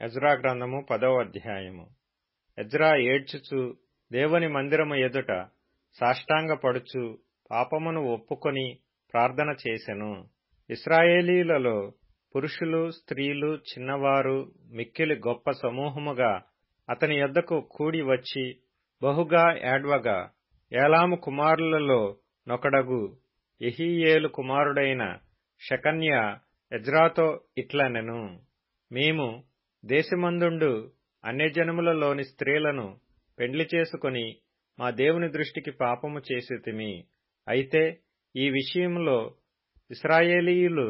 Ezra గ్రంథము 10వ అధ్యాయము. ఎజ్రా ఏడ్చుచు దేవుని మందిరము ఎదుట సాష్టాంగపడుచు పాపమును ఒప్పుకొని ప్రార్థన చేసెను. ఇశ్రాయేలీయులలో పురుషులు, స్త్రీలు, చిన్నవారు మిక్కిలి గొప్ప సమూహముగా అతని యొద్దకు కూడి వచ్చి బహుగా ఏడ్వగా, ఏలాము కుమారులలో నొకడగు యెహీయేలు కుమారుడైన షెకన్యా ఎజ్రాతో ఇట్లనెను: మేము దేశమందుండు అన్యజనములలోని స్త్రీలను పెండ్లి చేసుకొని మా దేవుని దృష్టికి పాపము చేసితిమి. అయితే ఈ విషయంలో ఇశ్రాయేలీయులు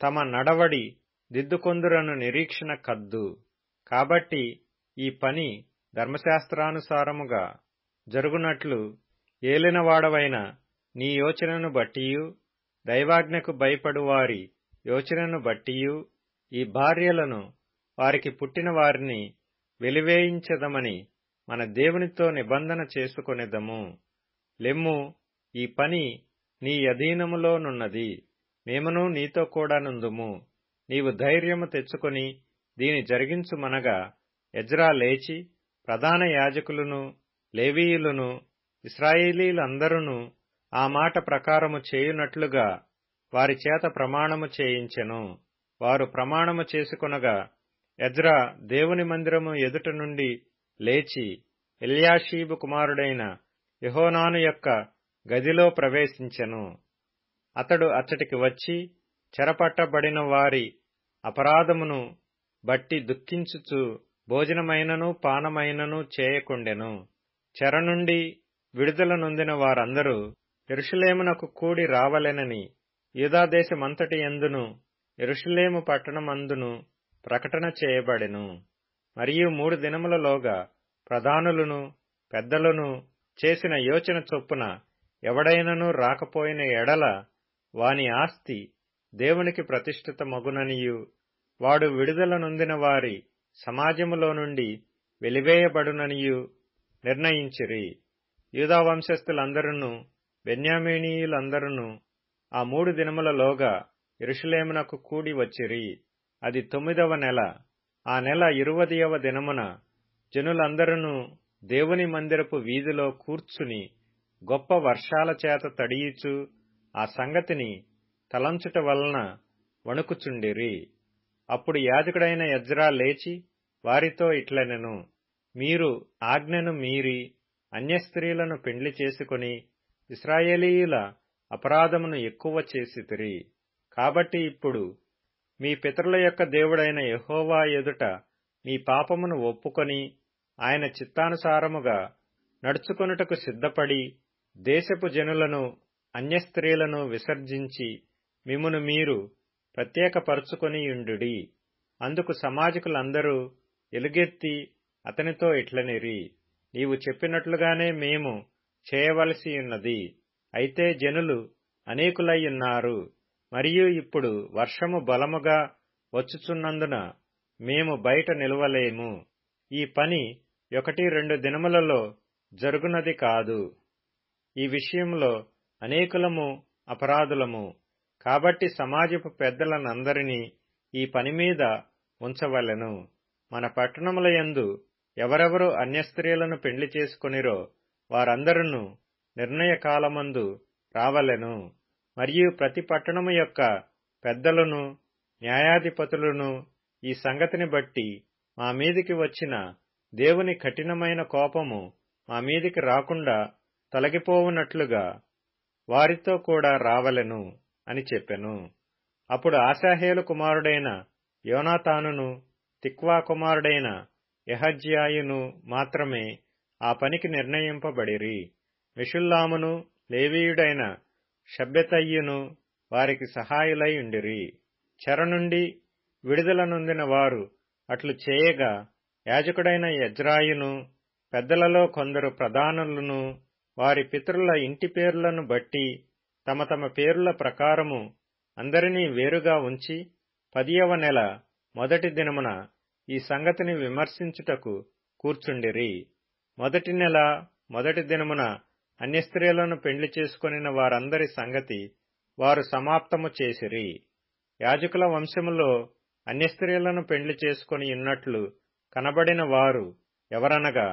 తమ నడవడి దిద్దుకొందురను నిరీక్షణ కద్దు. కాబట్టి ఈ పని ధర్మశాస్త్రానుసారముగా జరుగునట్లు ఏలినవాడవైన నీ యోచనను బట్టియు, దైవాజ్ఞకు భయపడువారి యోచనను బట్టియు ఈ భార్యలను వారికి పుట్టిన వారిని వెలివేయించదమని మన దేవునితో నిబంధన చేసుకొనిదము. లెమ్ము, ఈ పని నీ అధీనములోనున్నది, మేమును నీతో కూడా నుందుము. నీవు ధైర్యము తెచ్చుకొని దీని జరిగించుమనగా ఎజ్రా లేచి ప్రధాన యాజకులను, లేవీయులను, ఇశ్రాయేలీయులందరూను ఆ మాట ప్రకారము చేయునట్లుగా వారి చేత ప్రమాణము చేయించెను. వారు ప్రమాణము చేసుకొనగా ఎజ్రా దేవుని మందిరము ఎదుట నుండి లేచి ఎల్యాషీబు కుమారుడైన యెహోనాను యొక్క గదిలో ప్రవేశించెను. అతడు అచ్చటికి వచ్చి చెరపట్టబడిన వారి అపరాధమును బట్టి దుఃఖించుచు భోజనమైనను పానమైనను చేయకుండెను. చెర నుండి విడుదల నొందిన వారందరూ యెరూషలేమునకు కూడి రావలెనని యూదాదేశమంతటి యందును యెరూషలేము పట్టణమందును ప్రకటన చేయబడెను. మరియు 3 దినములలోగా ప్రధానులను పెద్దలను చేసిన యోచన చొప్పున ఎవడైనను రాకపోయిన ఎడల వాని ఆస్తి దేవునికి ప్రతిష్ఠితమగుననియు, వాడు విడుదల నొందిన వారి సమాజములో నుండి వెలివేయబడుననియు నిర్ణయించిరి. యూదా వంశస్థులందరూ బెన్యామీనీయులందరూ ఆ 3 దినములలోగా యెరూషలేమునకు కూడి వచ్చిరి. అది 9వ నెల. ఆ నెల 20వ దినమున జనులందరూ దేవుని మందిరపు వీధిలో కూర్చుని గొప్ప వర్షాల చేత తడియుచు ఆ సంగతిని తలంచుట వలన వణుకుచుండిరి. అప్పుడు యాజకుడైన ఎజ్రా లేచి వారితో ఇట్లనెను: మీరు ఆజ్ఞను మీరి అన్యస్త్రీలను పెండ్లి చేసుకుని ఇశ్రాయేలీయుల అపరాధమును ఎక్కువ చేసితిరి. కాబట్టి ఇప్పుడు మీ పితరుల యొక్క దేవుడైన యెహోవా ఎదుట మీ పాపమును ఒప్పుకొని ఆయన చిత్తానుసారముగా నడుచుకొనుటకు సిద్ధపడి దేశపు జనులను అన్యస్త్రీలను విసర్జించి మిమ్మును మీరు ప్రత్యేకపరచుకొనియుండుడి. అందుకు సమాజకులందరూ ఎలుగెత్తి అతనితో ఇట్లనిరి: నీవు చెప్పినట్లుగానే మేము చేయవలసియున్నది. అయితే జనులు అనేకులయ్యున్నారు, మరియు ఇప్పుడు వర్షము బలముగా వచ్చుచున్నందున మేము బయట నిలవలేము. ఈ పని 1-2 దినములలో జరుగునది కాదు. ఈ విషయంలో అనేకులము అపరాధులము. కాబట్టి సమాజపు పెద్దలనందరినీ ఈ పని మీద ఉంచవలెను. మన పట్టణముల యందు ఎవరెవరు అన్యస్త్రీలను పెండ్లి చేసుకొనిరో వారందరూ నిర్ణయకాలమందు రావలెను. మరియు ప్రతి పట్టణము యొక్క పెద్దలను, న్యాయాధిపతులను ఈ సంగతిని బట్టి మా మీదికి వచ్చిన దేవుని కఠినమైన కోపము మా మీదికి రాకుండా తొలగిపోవునట్లుగా వారితో కూడా రావలెను అని చెప్పెను. అప్పుడు ఆశాహేలు కుమారుడైన యోనాతానును, తిక్వా కుమారుడైన యెహజ్యాయును మాత్రమే ఆ పనికి నిర్ణయింపబడిరి. మెషుల్లామును లేవీయుడైన షబ్బెతయ్యును వారికి సహాయులై ఉండిరి. చెర నుండి విడుదల నొందిన వారు అట్లు చేయగా యాజకుడైన ఎజ్రాయును, పెద్దలలో కొందరు ప్రధానులను వారి పితరుల ఇంటి పేర్లను బట్టి తమ తమ పేరుల ప్రకారము అందరినీ వేరుగా ఉంచి 10వ నెల మొదటి దినమున ఈ సంగతిని విమర్శించుటకు కూర్చుండిరి. మొదటి నెల మొదటి దినమున అన్యస్త్రీలను పెండ్లి చేసుకొనిన వారందరి సంగతి వారు సమాప్తము చేసిరి. యాజకుల వంశములో అన్యస్త్రీలను పెండ్లి చేసుకొని ఉన్నట్లు కనబడిన వారు ఎవరనగా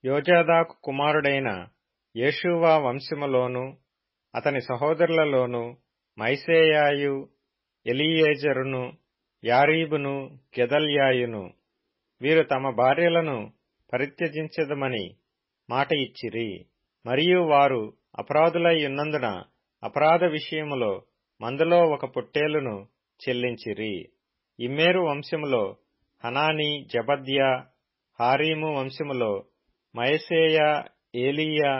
యోజాదాకు కుమారుడైన యేషూవ వంశములోను అతని సహోదరులలోను మైసేయాయు, ఎలీయేజరును, యారీబును, గెదల్యాయును. వీరు తమ భార్యలను పరిత్యజించెదమని మాట ఇచ్చిరి. మరియు వారు అపరాధులై ఉన్నందున అపరాధ విషయములో మందలో ఒక పొట్టేలును చెల్లించిరి. ఇమ్మేరు వంశములో హనానీ, జబద్యా, హారీము వంశములో మయసేయా, ఏలీయా,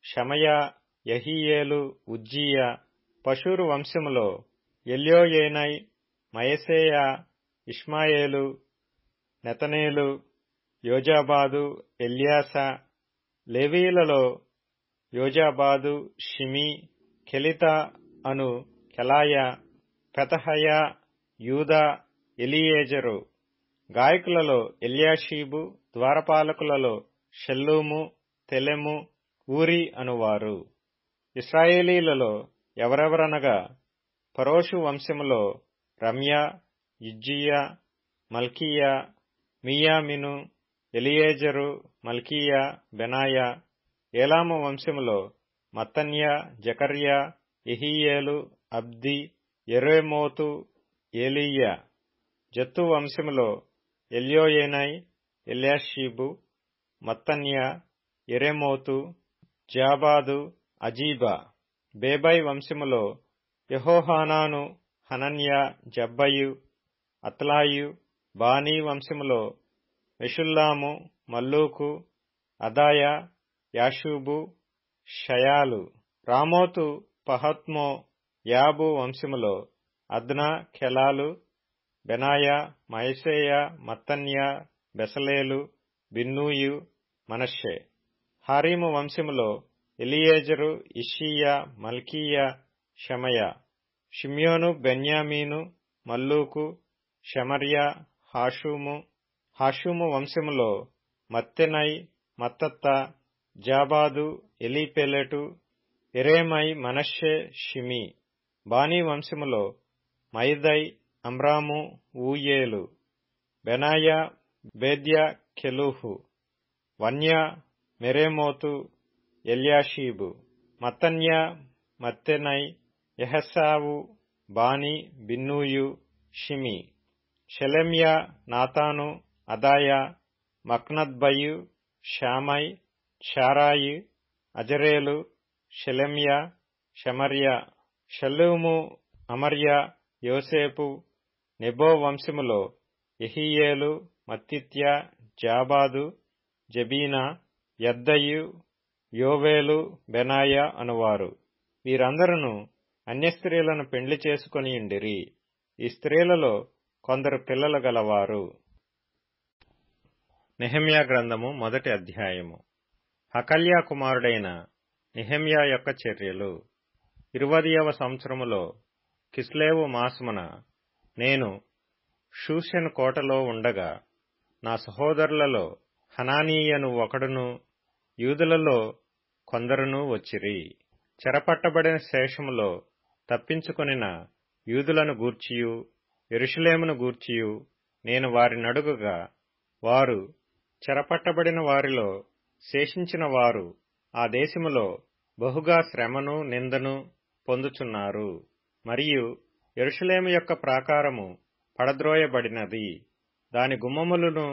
షమయా, యహీయేలు, ఉజ్జీయా. పషూరు వంశములో ఎల్యోయేనై, మయసేయా, ఇష్మాయేలు, నెతనేలు, యోజాబాదు, ఎల్యాసా. లేవీయులలో యోజాబాదు, షిమీ, కెలితా అను కెలాయా, పెతహయా, యూదా, ఎలీయేజరు. గాయకులలో ఎల్యాషీబు, ద్వారపాలకులలో షల్లూము, తెలెము, ఊరి అనువారు. ఇశ్రాయేలీలలో ఎవరెవరనగా పరోషు వంశములో రమ్యా, ఇజ్జీయా, మల్కీయా, మీయామిను, ఎలియేజరు, మల్కీయా, బెనాయా. ఏలాము వంశములో మత్తన్యా, జకర్యా, యెహీయేలు, అబ్ది, యెరేమోతు, ఏలీయా. జత్తు వంశములో ఎల్యోయేనై, ఎల్యాషీబు, మత్తన్యా, యెరేమోతు, జాబాదు, అజీబా. బేబై వంశములో యెహోహానాను, హనన్యా, జబ్బయు, అత్లాయు. బానీ వంశములో మెషుల్లాము, మల్లూకు, అదాయా, యాషూబు, షయాలు. రామోతు పహత్మో, యాబు వంశములో అద్నా, కెలాలు, బెనాయా, మయసేయా, మత్తన్యా, బెసలేలు, బిన్నూయు, మనష్షే. హారీము వంశములో ఎలియేజరు, ఇష్షీయా, మల్కీయా, షమయా. షిమ్యోను, బెన్యామీను, మల్లూకు, షమర్యా, హాషుము. హాషుము వంశములో మత్తెనై, మత్తత్తా, జాబాదు, ఎలీపెలెటు, ఎరేమై, మనష్షే, షిమీ. బానీ వంశములో మైదై, అమ్రాము, ఊయేలు. బెనాయా, బేద్యా, కెలూహు. వన్యా, మెరేమోతు, ఎల్యాషీబు. మత్తన్యా, మత్తెనై, యెహెసావు, బానీ, బిన్నూయు, షిమీ. షెలెమ్యా, నాతాను, అదాయా, మక్నద్బయు, షామై, షారాయి, అజరేలు, షెలెమ్యా, షమర్యా. షల్లూము, అమర్యా, యోసేపు. నెబో వంశములో యెహీయేలు, మత్తిత్యా, జాబాదు, జబీనా, యద్దయు, యోవేలు, బెనాయా అనువారు. వీరందరూ అన్యస్త్రీలను పెండ్లి చేసుకొనియుండిరి. ఈ స్త్రీలలో కొందరు పిల్లలు గలవారు. నెహెమ్యా గ్రంథము 1వ అధ్యాయము. హకల్యా కుమారుడైన నెహెమ్యా యొక్క చర్యలు. 20వ సంవత్సరములో కిస్లేవు మాసమున నేను షూషెను కోటలో ఉండగా నా సహోదరులలో హనానీయను ఒకడును, యూదులలో కొందరును వచ్చిరి. చెరపట్టబడిన శేషములో తప్పించుకొనిన యూదులను గూర్చియు, యెరూషలేమును గూర్చియు నేను వారినడుగగా, వారు చెరపట్టబడిన వారిలో శేషించిన వారు ఆ దేశములో బహుగా శ్రమను, నిందను పొందుచున్నారు. మరియు యెరూషలేము యొక్క ప్రాకారము పడద్రోయబడినది, దాని గుమ్మములను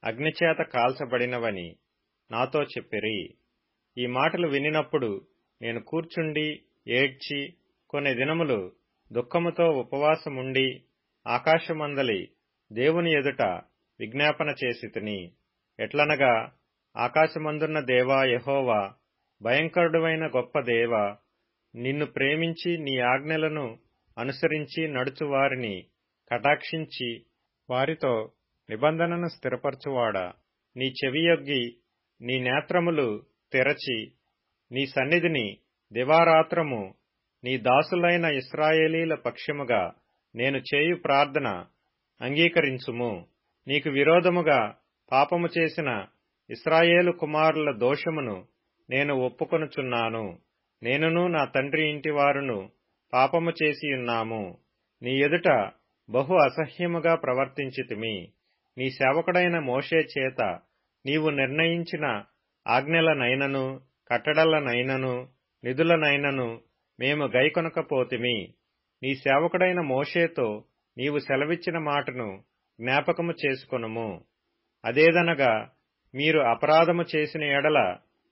అగ్నిచేత కాల్చబడినవని నాతో చెప్పిరి. ఈ మాటలు వినినప్పుడు నేను కూర్చుండి ఏడ్చి కొన్ని దినములు దుఃఖముతో ఉపవాసముండి ఆకాశమందలి దేవుని ఎదుట విజ్ఞాపన చేసితిని. ఎట్లనగా, ఆకాశమందున్న దేవా యెహోవా, భయంకరుడైన గొప్ప దేవా, నిన్ను ప్రేమించి నీ ఆజ్ఞలను అనుసరించి నడుచువారిని కటాక్షించి వారితో నిబంధనను స్థిరపరచువాడా, నీ చెవియొగ్గి నీ నేత్రములు తెరచి నీ సన్నిధిని దివారాత్రము నీ దాసులైన ఇశ్రాయేలీల పక్షముగా నేను చేయు ప్రార్థన అంగీకరించుము. నీకు విరోధముగా పాపము చేసిన ఇశ్రాయేలు కుమారుల దోషమును నేను ఒప్పుకొనుచున్నాను. నేనును నా తండ్రి ఇంటివారును పాపము చేసియున్నాము. నీ ఎదుట బహు అసహ్యముగా ప్రవర్తించితిమి. నీ సేవకుడైన మోషే చేత నీవు నిర్ణయించిన ఆజ్ఞలనైనను కట్టడలనైనను నిధులనైనను మేము గైకొనకపోతిమి. నీ సేవకుడైన మోషేతో నీవు సెలవిచ్చిన మాటను జ్ఞాపకము చేసుకొనుము. అదేదనగా, మీరు అపరాధము చేసిన ఎడల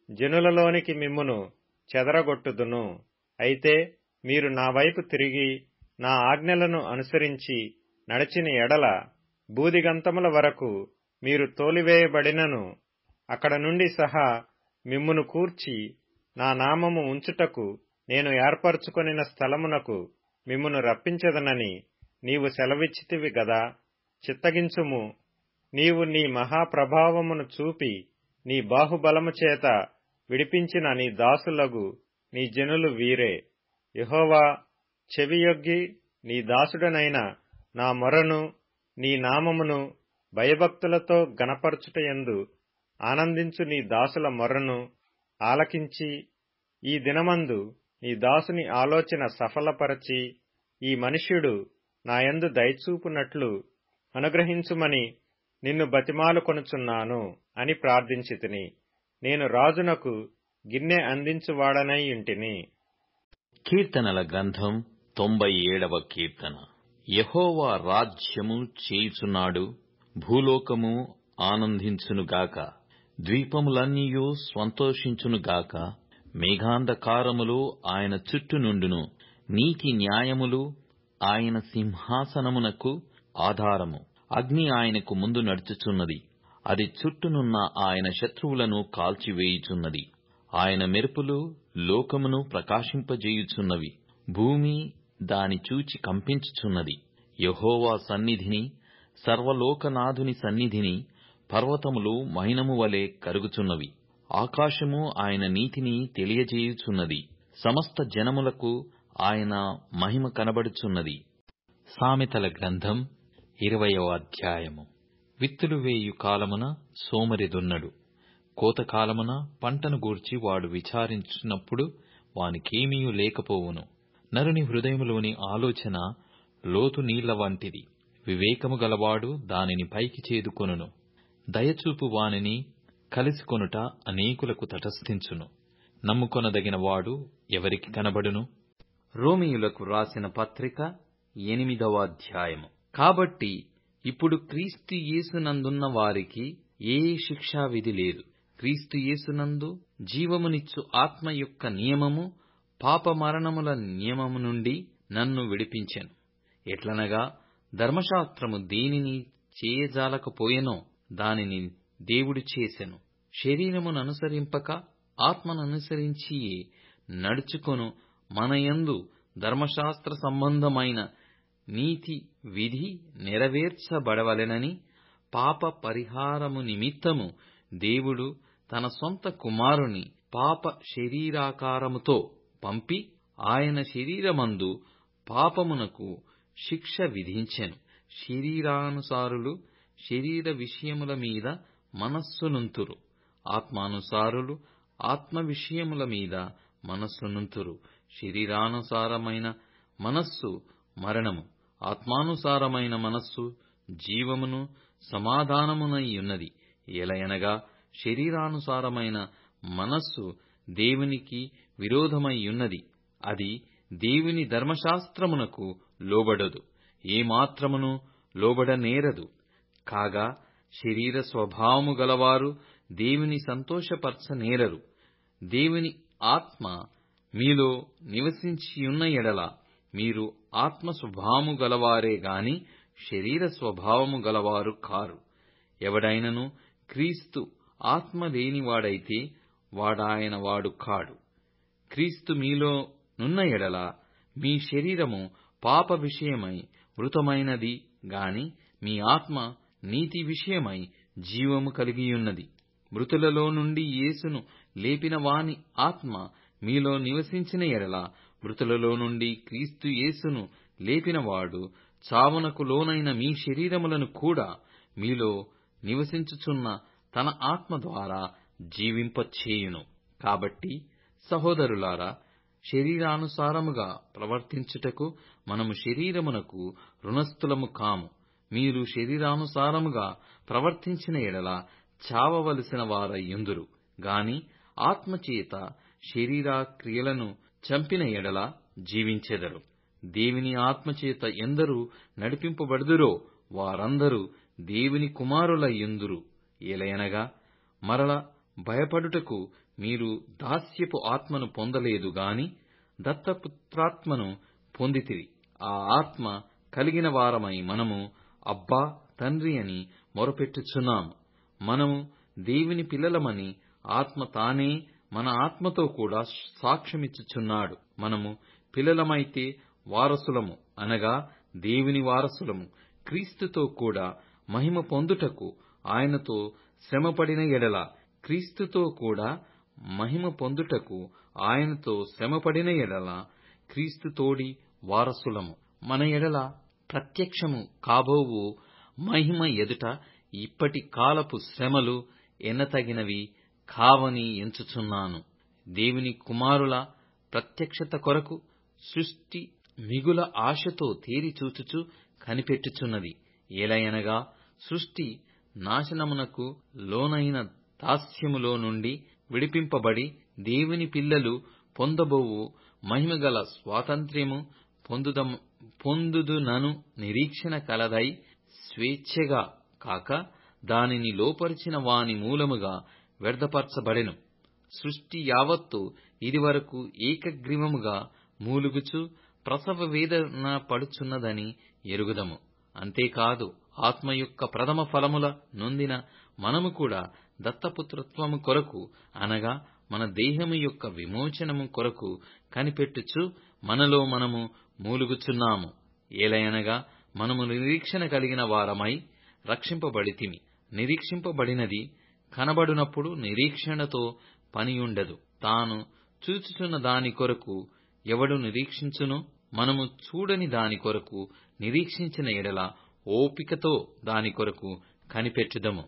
జనులలోనికి మిమ్మును చెదరగొట్టుదును. అయితే మీరు నా వైపు తిరిగి నా ఆజ్ఞలను అనుసరించి నడిచిన ఎడల బూదిగంతముల వరకు మీరు తోలివేయబడినను అక్కడ నుండి సహా మిమ్మును కూర్చి నా నామము ఉంచుటకు నేను ఏర్పరచుకొనిన స్థలమునకు మిమ్మును రప్పించదనని నీవు సెలవిచ్చితివి గదా. చిత్తగించుము. నీవు నీ మహాప్రభావమును చూపి నీ బాహుబలము చేత విడిపించిన నీ దాసులగు నీ జనులు వీరే. యెహోవా, చెవియొగ్గి నీ దాసుడనైన నా మొరను నీ నామమును భయభక్తులతో గణపరచుటయందు ఆనందించు నీ దాసుల మొర్రను ఆలకించి ఈ దినమందు నీ దాసుని ఆలోచన సఫలపరచి ఈ మనుష్యుడు నాయందు దయచూపునట్లు అనుగ్రహించుమని నిన్ను బతిమాలుకొనుచున్నాను అని ప్రార్థించితిని. నేను రాజునకు గిన్నె అందించువాడనై యుంటిని. కీర్తనల గ్రంథం 97వ కీర్తన. యెహోవా రాజ్యము చేయుచున్నాడు, భూలోకము ఆనందించునుగాక, ద్వీపములన్నీయు సంతోషించునుగాక. మేఘాంధకారములు ఆయన చుట్టూ నుండును, నీతి న్యాయములు ఆయన సింహాసనమునకు ఆధారము. అగ్ని ఆయనకు ముందు నడుచుచున్నది, అది చుట్టూనున్న ఆయన శత్రువులను కాల్చివేయుచున్నది. ఆయన మెరుపులు లోకమును ప్రకాశింపజేయుచున్నవి, భూమి దాని చూచి కంపించుచున్నది. యెహోవా సన్నిధిని, సర్వలోకనాథుని సన్నిధిని పర్వతములు మైనము వలె కరుగుచున్నవి. ఆకాశము ఆయన నీతిని తెలియజేయుచున్నది, సమస్త జనములకు ఆయన మహిమ కనబడుచున్నది. సామెతల గ్రంథం 20వ అధ్యాయము. విత్తులు వేయు కాలమున సోమరి దున్నడు, కోతకాలమున పంటను గూర్చి వాడు విచారించినప్పుడు వానికేమీయూ లేకపోవును. నరుని హృదయములోని ఆలోచన లోతు నీళ్ల వంటిది, వివేకము గలవాడు దానిని పైకి చేదుకొనును. దయచూపు వానిని కలిసికొనుట అనేకులకు తటస్థించును, నమ్ముకొనదగిన వాడు ఎవరికి కనబడును. రోమీయులకు రాసిన పత్రిక 8వ అధ్యాయము. కాబట్టి ఇప్పుడు క్రీస్తు యేసునందున్న వారికి ఏ శిక్షా విధి లేదు. క్రీస్తు యేసునందు జీవమునిచ్చు ఆత్మ యొక్క నియమము పాపమరణముల నియమము నుండి నన్ను విడిపించెను. ఎట్లనగా ధర్మశాస్త్రము దేనిని చేయజాలకపోయెనో దానిని దేవుడు చేసెను. శరీరముననుసరింపక ఆత్మననుసరించియే నడుచుకొను మనయందు ధర్మశాస్త్ర సంబంధమైన నీతి విధి నెరవేర్చబడవలెనని పాప పరిహారము నిమిత్తము దేవుడు తన సొంత కుమారుని పాప శరీరాకారముతో పంపి ఆయన శరీరమందు పాపమునకు శిక్ష విధించెను. శరీరానుసారులు శరీర విషయముల మీద మనస్సునుంతురు, ఆత్మానుసారులు ఆత్మ విషయముల మీద మనస్సునుంతురు. శరీరానుసారమైన మనస్సు మరణము, ఆత్మానుసారమైన మనస్సు జీవమును సమాధానమునయ్యున్నది. ఎలయనగా శరీరానుసారమైన మనస్సు దేవునికి విరోధమయ్యున్నది, అది దేవుని ధర్మశాస్త్రమునకు లోబడదు, ఏమాత్రమును లోబడనేరదు. కాగా శరీర స్వభావము గలవారు దేవుని సంతోషపరచనేరరు. దేవుని ఆత్మ మీలో నివసించియున్న ఎడల మీరు ఆత్మ స్వభావము గలవారే గాని శరీర స్వభావము గలవారు కారు. ఎవడైనను క్రీస్తు ఆత్మ లేనివాడైతే వాడాయన వాడు కాడు. క్రీస్తు మీలో నున్న ఎడల మీ శరీరము పాప విషయమై మృతమైనది గాని మీ ఆత్మ నీతి విషయమై జీవము కలిగియున్నది. మృతులలో నుండి యేసును లేపిన వాని ఆత్మ మీలో నివసించిన ఎడల మృతులలో నుండి క్రీస్తు యేసును లేపినవాడు చావునకు లోనైన మీ శరీరములను కూడా మీలో నివసించుచున్న తన ఆత్మ ద్వారా జీవింపచేయును. కాబట్టి సహోదరులారా, శరీరానుసారముగా ప్రవర్తించుటకు మనము శరీరమునకు రుణస్థులము కాము. మీరు శరీరానుసారముగా ప్రవర్తించిన ఎడల చావవలసిన వారయ్యుందురు గాని ఆత్మచేత శరీర క్రియలను చంపిన ఎడల జీవించెదరు. దేవుని ఆత్మచేత ఎందరు నడిపింపబడుదురో వారందరూ దేవుని కుమారులయ్యుందురు. ఏలయనగా మరల భయపడుటకు మీరు దాస్యపు ఆత్మను పొందలేదు గాని దత్తపుత్రాత్మను పొందితిరి. ఆ ఆత్మ కలిగిన వారమై మనము అబ్బా తండ్రి అని మొరపెట్టుచున్నాము. మనము దేవుని పిల్లలమని ఆత్మ తానే మన ఆత్మతో కూడా సాక్ష్యమిచ్చుచున్నాడు. మనము పిల్లలమైతే వారసులము, అనగా దేవుని వారసులము. క్రీస్తుతో కూడా మహిమ పొందుటకు ఆయనతో శ్రమపడిన ఎడల క్రీస్తుతో కూడా మహిమ పొందుటకు ఆయనతో శ్రమపడిన ఎడల క్రీస్తుతోడి వారసులము. మన ఎడల ప్రత్యక్షము కాబోవు మహిమ ఎదుట ఇప్పటి కాలపు శ్రమలు ఎన్నతగినవి కావని ఎంచుచున్నాను. దేవుని కుమారుల ప్రత్యక్షత కొరకు సృష్టి మిగుల ఆశతో తేరి చూచుచు కనిపెట్టుచున్నది. ఏలయనగా సృష్టి నాశనమునకు లోనైన దాస్యములో నుండి విడిపింపబడి దేవుని పిల్లలు పొందబోవు మహిమగల స్వాతంత్ర్యము పొందుదునను నిరీక్షణ కలదై స్వేచ్ఛగా కాక దానిని లోపరిచిన వాని మూలముగా వ్యర్థపరచబడెను. సృష్టి యావత్తు ఇదివరకు ఏకగ్రీవముగా మూలుగుచు ప్రసవ వేదన పడుచున్నదని ఎరుగుదము. అంతేకాదు ఆత్మ యొక్క ప్రథమ ఫలముల నొందిన మనము కూడా దత్తపుత్రత్వము కొరకు, అనగా మన దేహము యొక్క విమోచనము కొరకు కనిపెట్టుచు మనలో మనము మూలుగుచున్నాము. ఏలయనగా మనము నిరీక్షణ కలిగిన వారమై రక్షింపబడితిమి. నిరీక్షింపబడినది కనబడునప్పుడు నిరీక్షణతో పనియుండదు. తాను చూచుచున్న దాని కొరకు ఎవడు నిరీక్షించును? మనము చూడని దాని కొరకు నిరీక్షించిన ఎడల ఓపికతో దాని కొరకు కనిపెట్టుదము.